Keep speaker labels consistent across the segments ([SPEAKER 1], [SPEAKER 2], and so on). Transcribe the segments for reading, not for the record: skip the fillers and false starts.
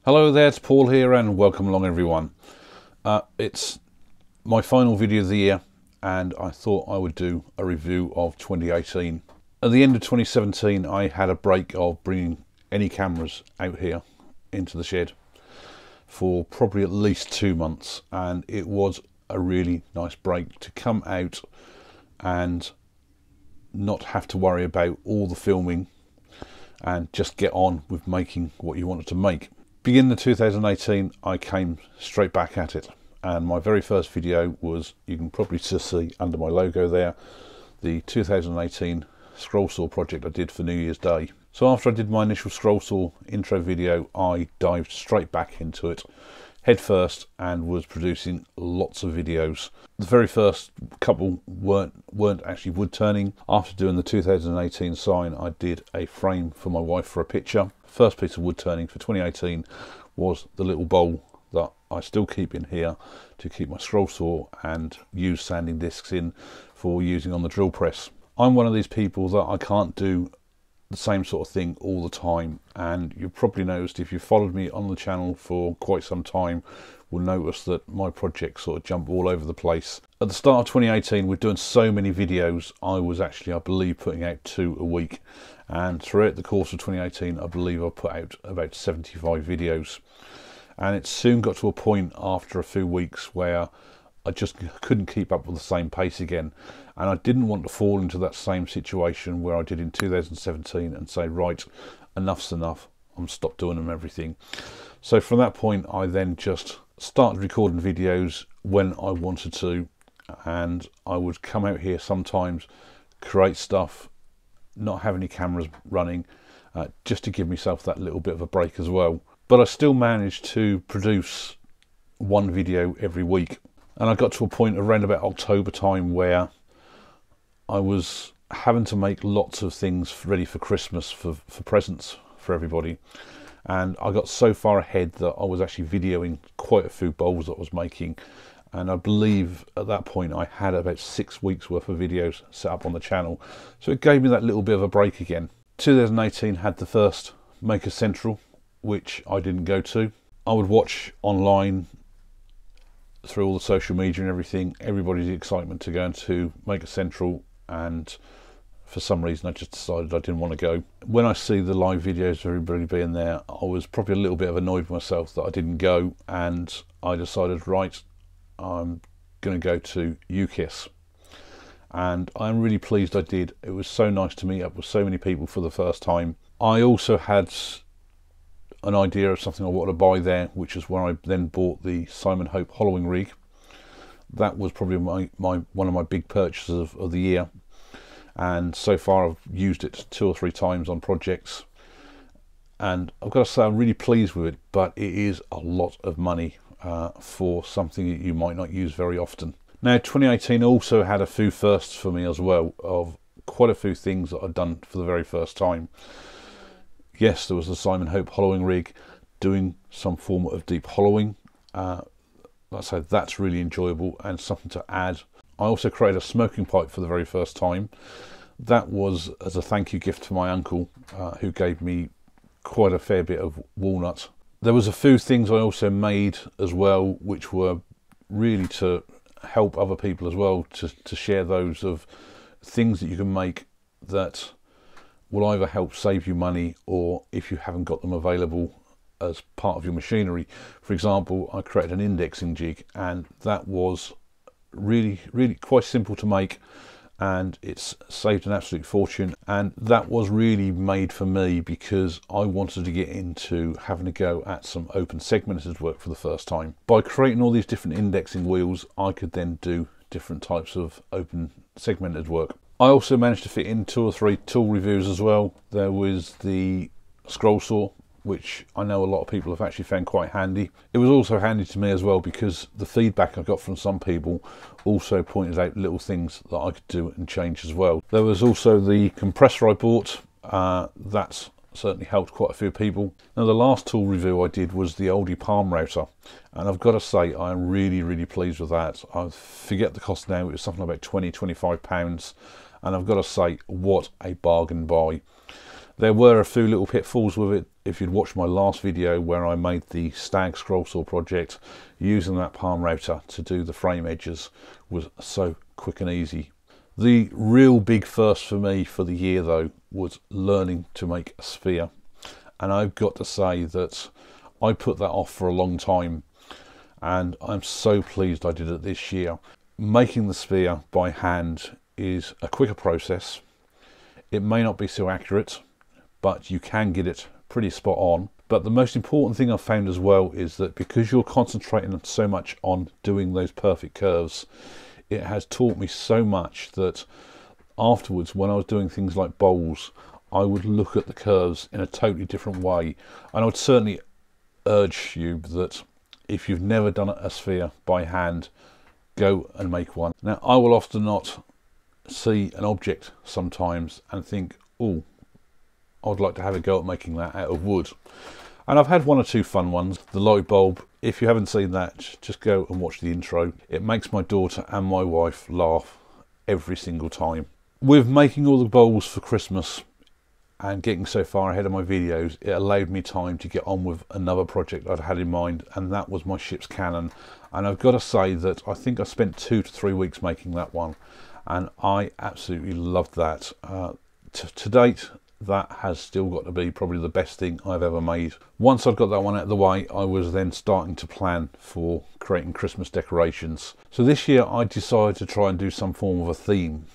[SPEAKER 1] Hello there, it's Paul here and welcome along everyone. It's my final video of the year and I thought I would do a review of 2018. At the end of 2017 I had a break of bringing any cameras out here into the shed for probably at least 2 months, and it was a really nice break to come out and not have to worry about all the filming and just get on with making what you wanted to make. Beginning of 2018 I came straight back at it, and my very first video was, you can probably just see under my logo there, the 2018 scroll saw project I did for New Year's Day. So after I did my initial scroll saw intro video, I dived straight back into it head first and was producing lots of videos. The very first couple weren't actually wood turning. After doing the 2018 sign, I did a frame for my wife for a picture. First piece of wood turning for 2018 was the little bowl that I still keep in here to keep my scroll saw and use sanding discs in for using on the drill press. I'm one of these people that I can't do the same sort of thing all the time, and you've probably noticed, if you followed me on the channel for quite some time, will notice that my projects sort of jump all over the place. At the start of 2018 we're doing so many videos, I was actually, I believe, putting out 2 a week, and throughout the course of 2018 I believe I put out about 75 videos, and it soon got to a point after a few weeks where I just couldn't keep up with the same pace again, and I didn't want to fall into that same situation where I did in 2017 and say, right, enough's enough, I'm stopped doing them everything. So from that point I then just started recording videos when I wanted to, and I would come out here sometimes, create stuff, not have any cameras running, just to give myself that little bit of a break as well. But I still managed to produce 1 video every week. And I got to a point around about October time where I was having to make lots of things ready for Christmas, for presents for everybody. And I got so far ahead that I was actually videoing quite a few bowls that I was making. And I believe at that point I had about 6 weeks worth of videos set up on the channel. So it gave me that little bit of a break again. 2018 had the first Maker Central, which I didn't go to. I would watch online through all the social media and everything, everybody's excitement to go into Maker Central, and for some reason I just decided I didn't want to go. When I see the live videos of everybody being there, I was probably a little bit of annoyed with myself that I didn't go, and I decided, right, I'm going to go to UKIS, and I'm really pleased I did. It was so nice to meet up with so many people for the first time. I also had an idea of something I wanted to buy there, which is when I then bought the Simon Hope hollowing rig. That was probably one of my big purchases of the year, and so far I've used it 2 or 3 times on projects, and I've got to say I'm really pleased with it, but it is a lot of money for something that you might not use very often. Now 2018 also had a few firsts for me as well, of quite a few things that I've done for the very first time. Yes, there was the Simon Hope hollowing rig, doing some form of deep hollowing. Like I said, that's really enjoyable and something to add. I also created a smoking pipe for the very first time. That was as a thank you gift to my uncle, who gave me quite a fair bit of walnut. There was a few things I also made as well, which were really to help other people as well, to share those of things that you can make that will either help save you money, or if you haven't got them available as part of your machinery. For example, I created an indexing jig, and that was really quite simple to make, and it's saved an absolute fortune. And that was really made for me because I wanted to get into having a go at some open segmented work for the first time. By creating all these different indexing wheels, I could then do different types of open segmented work. I also managed to fit in 2 or 3 tool reviews as well. There was the scroll saw, which I know a lot of people have actually found quite handy. It was also handy to me as well because the feedback I got from some people also pointed out little things that I could do and change as well. There was also the compressor I bought. That's certainly helped quite a few people. Now the last tool review I did was the oldie palm router, and I've got to say I'm really pleased with that. I forget the cost now, it was something like 20-25 pounds, and I've got to say, what a bargain buy. There were a few little pitfalls with it. if you'd watched my last video where I made the stag scroll saw project, using that palm router to do the frame edges was so quick and easy. The real big first for me for the year though was learning to make a sphere, and I've got to say that I put that off for a long time, and I'm so pleased I did it this year. Making the sphere by hand is a quicker process. It may not be so accurate, but you can get it pretty spot on. But the most important thing I've found as well is that because you're concentrating so much on doing those perfect curves, it has taught me so much that afterwards, when I was doing things like bowls, I would look at the curves in a totally different way. And I would certainly urge you that if you've never done a sphere by hand, go and make one. Now, I will often not see an object sometimes and think, oh, I'd like to have a go at making that out of wood. And I've had one or two fun ones. The light bulb, if you haven't seen that, just go and watch the intro. It makes my daughter and my wife laugh every single time. With making all the bowls for Christmas and getting so far ahead of my videos, it allowed me time to get on with another project I'd had in mind, and that was my ship's cannon. And I've got to say that I think I spent 2 to 3 weeks making that one, and I absolutely loved that. To date, that has still got to be probably the best thing I've ever made. Once I'd got that one out of the way, I was then starting to plan for creating Christmas decorations. So this year I decided to try and do some form of a theme.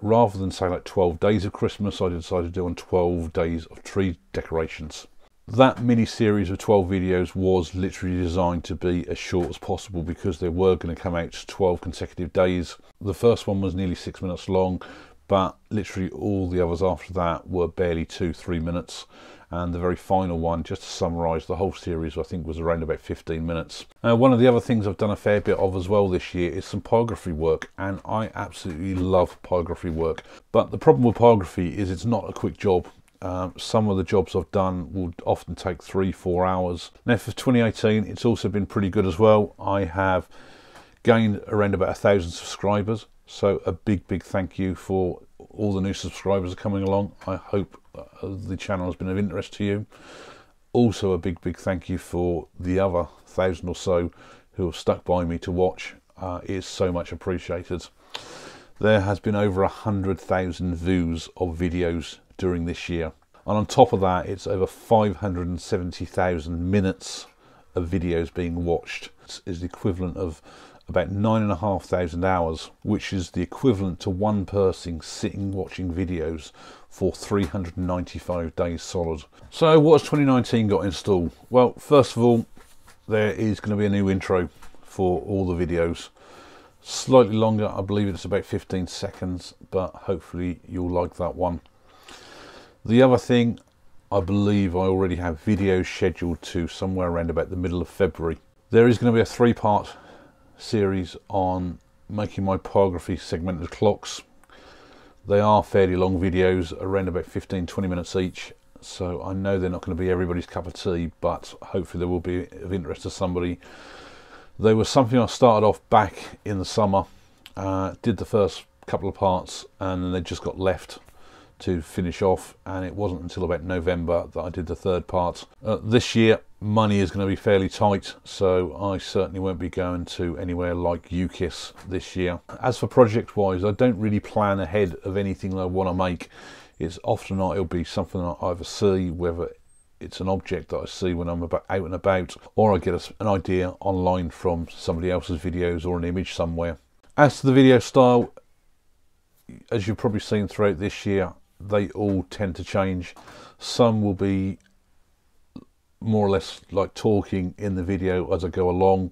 [SPEAKER 1] Rather than say like 12 days of Christmas, I decided to do on 12 days of tree decorations. That mini series of 12 videos was literally designed to be as short as possible because they were going to come out 12 consecutive days. The first one was nearly 6 minutes long, but literally all the others after that were barely 2-3 minutes, and the very final one, just to summarise the whole series, I think was around about 15 minutes. One of the other things I've done a fair bit of as well this year is some pyrography work, and I absolutely love pyrography work. But the problem with pyrography is it's not a quick job. Some of the jobs I've done would often take 3-4 hours. Now for 2018, it's also been pretty good as well. I have gained around about 1,000 subscribers. So a big thank you for all the new subscribers coming along. I hope the channel has been of interest to you. Also a big thank you for the other 1,000 or so who have stuck by me to watch. It is so much appreciated. There has been over 100,000 views of videos during this year, and on top of that it's over 570,000 minutes of videos being watched. It is the equivalent of about 9,500 hours, which is the equivalent to one person sitting watching videos for 395 days solid. So what has 2019 got in store? Well, first of all, there is going to be a new intro for all the videos. Slightly longer, I believe it's about 15 seconds, but hopefully you'll like that one. The other thing, I believe I already have videos scheduled to somewhere around about the middle of February. There is going to be a 3-part series on making my pyrography segmented clocks. They are fairly long videos, around about 15-20 minutes each, so I know they're not going to be everybody's cup of tea, but hopefully they will be of interest to somebody. They were something I started off back in the summer, did the first couple of parts, and then they just got left to finish off, and it wasn't until about November that I did the 3rd part. This year money is going to be fairly tight, so I certainly won't be going to anywhere like UKIS this year. As for project wise, I don't really plan ahead of anything that I want to make. It's often not, it'll be something that I either see, whether it's an object that I see when I'm out and about, or I get an idea online from somebody else's videos or an image somewhere. As to the video style, as you've probably seen throughout this year, they all tend to change. Some will be more or less like talking in the video as I go along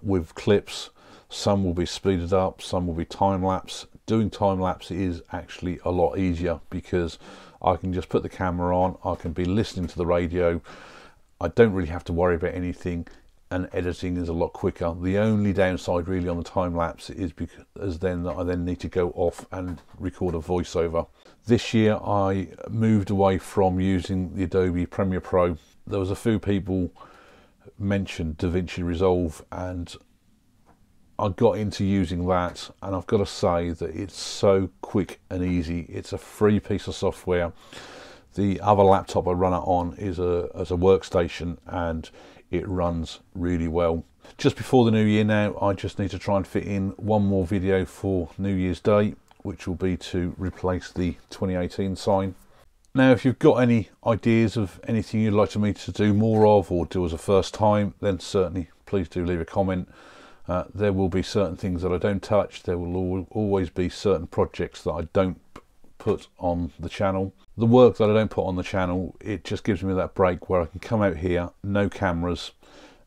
[SPEAKER 1] with clips. Some will be speeded up, some will be time-lapse. Doing time-lapse is actually a lot easier because I can just put the camera on, I can be listening to the radio, I don't really have to worry about anything, and editing is a lot quicker. The only downside really on the time-lapse is because then I need to go off and record a voiceover. This year I moved away from using the Adobe Premiere Pro. There was a few people mentioned DaVinci Resolve, and I got into using that, and I've got to say that it's so quick and easy. It's a free piece of software. The other laptop I run it on is as a workstation, and it runs really well. Just before the new year now, I just need to try and fit in one more video for New Year's Day, which will be to replace the 2018 sign. Now, if you've got any ideas of anything you'd like me to do more of, or do as a first time, then certainly please do leave a comment. There will be certain things that I don't touch. There will always be certain projects that I don't put on the channel. The work that I don't put on the channel, it just gives me that break where I can come out here, no cameras,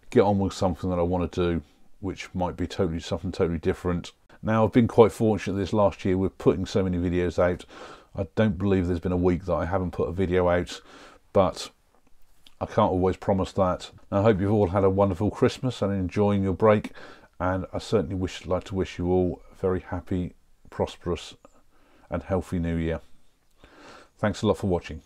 [SPEAKER 1] get on with something that I want to do, which might be something totally different. Now, I've been quite fortunate this last year with putting so many videos out. I don't believe there's been a week that I haven't put a video out, but I can't always promise that. I hope you've all had a wonderful Christmas and enjoying your break, and I certainly like to wish you all a very happy, prosperous and healthy new year. Thanks a lot for watching.